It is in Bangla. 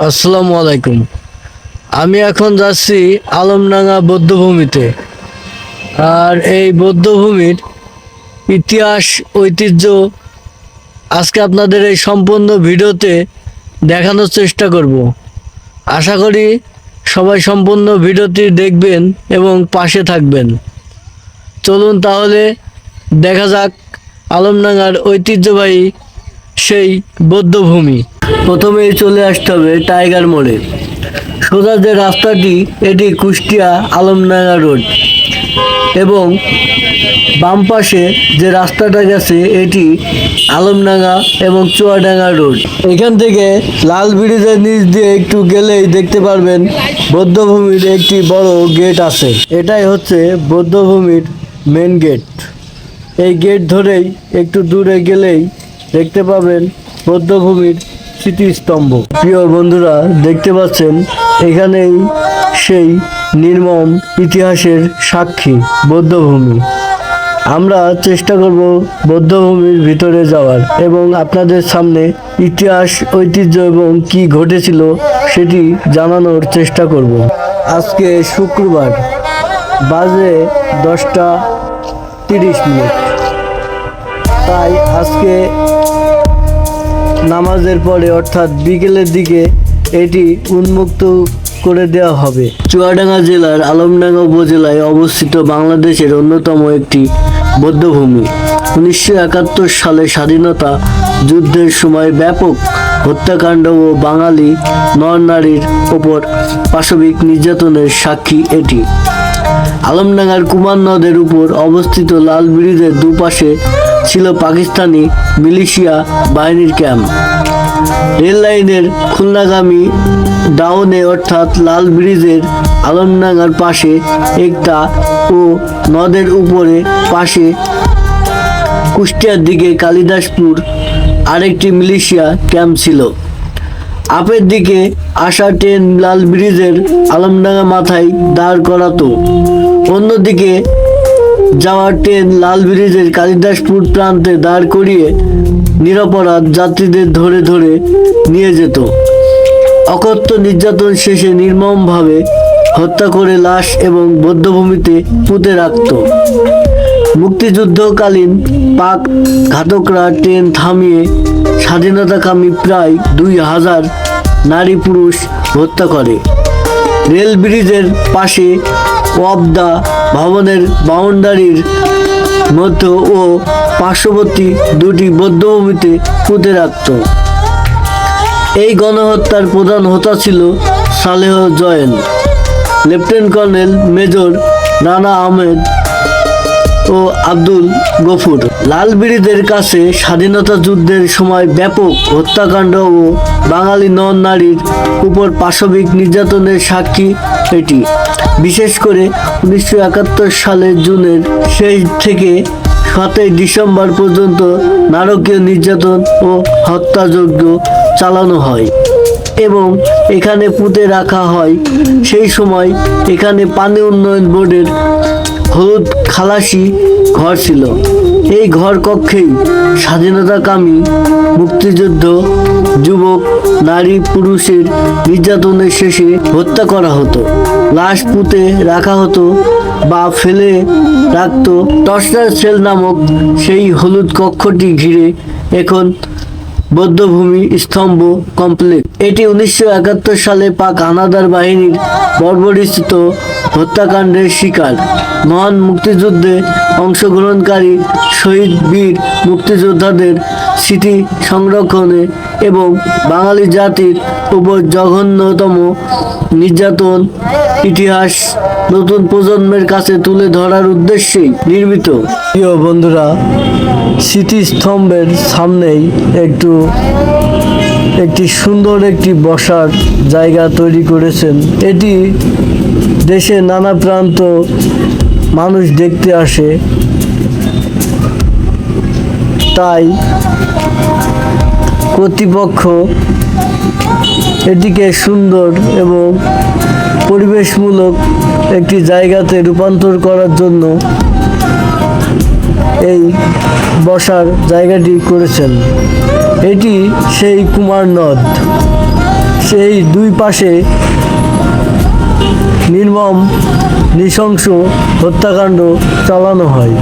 আসসালামু আলাইকুম। আমি এখন যাচ্ছি আলমডাঙ্গা বৌদ্ধভূমিতে। আর এই বৌদ্ধভূমির ইতিহাস ঐতিহ্য আজকে আপনাদের এই সম্পূর্ণ ভিডিওতে দেখানোর চেষ্টা করব। আশা করি সবাই সম্পূর্ণ ভিডিওটি দেখবেন এবং পাশে থাকবেন। চলুন তাহলে দেখা যাক আলমডাঙ্গার ঐতিহ্যবাহী সেই বৌদ্ধভূমি। প্রথমেই চলে আসতে হবে টাইগার মোড়ে। সোজা যে রাস্তাটি, এটি কুষ্টিয়া আলমডাঙ্গা রোড, এবং বাম পাশে যে রাস্তাটা গেছে এটি আলমডাঙ্গা এবং চুয়াডাঙ্গা রোড। এখান থেকে লাল ব্রিজের নিচ দিয়ে একটু গেলেই দেখতে পারবেন বৌদ্ধভূমির একটি বড় গেট আছে। এটাই হচ্ছে বৌদ্ধভূমির মেন গেট। এই গেট ধরেই একটু দূরে গেলেই দেখতে পাবেন বৌদ্ধভূমির স্মৃতিস্তম্ভ। প্রিয় বন্ধুরা, দেখতে পাচ্ছেন এখানেই সেই নির্মম ইতিহাসের সাক্ষী বৌদ্ধভূমি। আমরা চেষ্টা করব বৌদ্ধভূমির ভিতরে যাওয়ার এবং আপনাদের সামনে ইতিহাস ঐতিহ্য এবং কি ঘটেছিল সেটি জানানোর চেষ্টা করব। আজকে শুক্রবার, বাজে 10:30। তাই আজকে নামাজের পরে অর্থাৎ বিকেলের দিকে এটি উন্মুক্ত করে দেওয়া হবে। চুয়াডাঙ্গা জেলার আলমডাঙ্গা উপজেলায় অবস্থিত বাংলাদেশের অন্যতম একটি বৌদ্ধভূমি। 1971 সালে স্বাধীনতা যুদ্ধের সময় ব্যাপক হত্যাকাণ্ড ও বাঙালি নর-নারীর ওপর পাশবিক নির্যাতনের সাক্ষী এটি। আলমডাঙ্গার কুমার নদের উপর অবস্থিত লাল ব্রিজের দুপাশে ছিল পাকিস্তানি মিলিশিয়া বাহিনীর ক্যাম্প। রেল লাইনের খুলনাগামী ডাউনে অর্থাৎ লাল ব্রিজের আলমডাঙ্গার পাশে একটা ও নদের উপরে পাশে কুষ্টিয়ার দিকে কালিদাসপুর আরেকটি মিলিশিয়া ক্যাম্প ছিল। আপের দিকে আসা ট্রেন লাল ব্রিজের আলমডাঙ্গা মাথায় দাঁড় করাতো, অন্যদিকে যাওয়ার ট্রেন লাল ব্রিজের কালিদাসপুর প্রান্তে দাঁড় করিয়ে নিরপরাধ যাত্রীদের ধরে ধরে নিয়ে যেত। অকথ্য নির্যাতন শেষে নির্মমভাবে হত্যা করে লাশ এবং বৌদ্ধভূমিতে পুঁতে রাখত। মুক্তিযুদ্ধকালীন পাক ঘাতকরা ট্রেন থামিয়ে স্বাধীনতাকামী প্রায় 2000 নারী পুরুষ হত্যা করে। রেল ব্রিজের পাশে ওয়াপদা ভবনের বাউন্ডারির মধ্য ও পার্শ্ববর্তী দুটি বৌদ্ধভূমিতে পুঁতে রাখত। এই গণহত্যার প্রধান হোতা ছিল সালেহ জয়েন, lieutenant colonel major Rana Ahmed ও আব্দুল গফুর। লাল ব্রিজের কাছে স্বাধীনতা যুদ্ধের সময় ব্যাপক হত্যাকাণ্ড ও বাঙালি নর-নারীর উপর পাশবিক নির্যাতনের সাক্ষী এটি। বিশেষ করে 1971 সালের জুনের শেষ থেকে 7 ডিসেম্বর পর্যন্ত নারকীয় নির্যাতন ও হত্যাযজ্ঞ চালানো হয় এবং এখানে পুঁতে রাখা হয়। সেই সময় এখানে পানি উন্নয়ন বোর্ডের হলুদ খালাসি ঘর ছিল। এই ঘর কক্ষেই স্বাধীনতাকামী মুক্তিযুদ্ধ যুবক নারী পুরুষের নির্যাতনের শেষে হত্যা করা হতো। লাশ পুঁতে রাখা হতো বা ফেলে রাখত টর্চার সেল নামক সেই হলুদ কক্ষটি ঘিরে এখন বৌদ্ধভূমি স্তম্ভ কমপ্লেক্স। এটি 1971 সালে পাক হানাদার বাহিনীর বর্বরোচিত হত্যাকাণ্ডের শিকার। মহান মুক্তিযুদ্ধে অংশগ্রহণকারী শহীদ বীর মুক্তিযোদ্ধাদের স্মৃতি সংরক্ষণে এবং বাঙালি জাতির উপর জঘন্যতম নির্যাতন ইতিহাস নতুন প্রজন্মের কাছে তুলে ধরার উদ্দেশ্যেই নির্মিত। প্রিয় বন্ধুরা, স্মৃতিস্তম্ভের সামনেই একটি সুন্দর একটি বসার জায়গা তৈরি করেছেন। এটি দেশের নানা প্রান্ত মানুষ দেখতে আসে, তাই কর্তৃপক্ষ এটিকে সুন্দর এবং পরিবেশমূলক একটি জায়গাতে রূপান্তর করার জন্য এই বসার জায়গাটি করেছেন। এটি সেই কুমার নদ, এই দুই পাশে নির্মম নৃশংস হত্যাকাণ্ড চালানো হয়।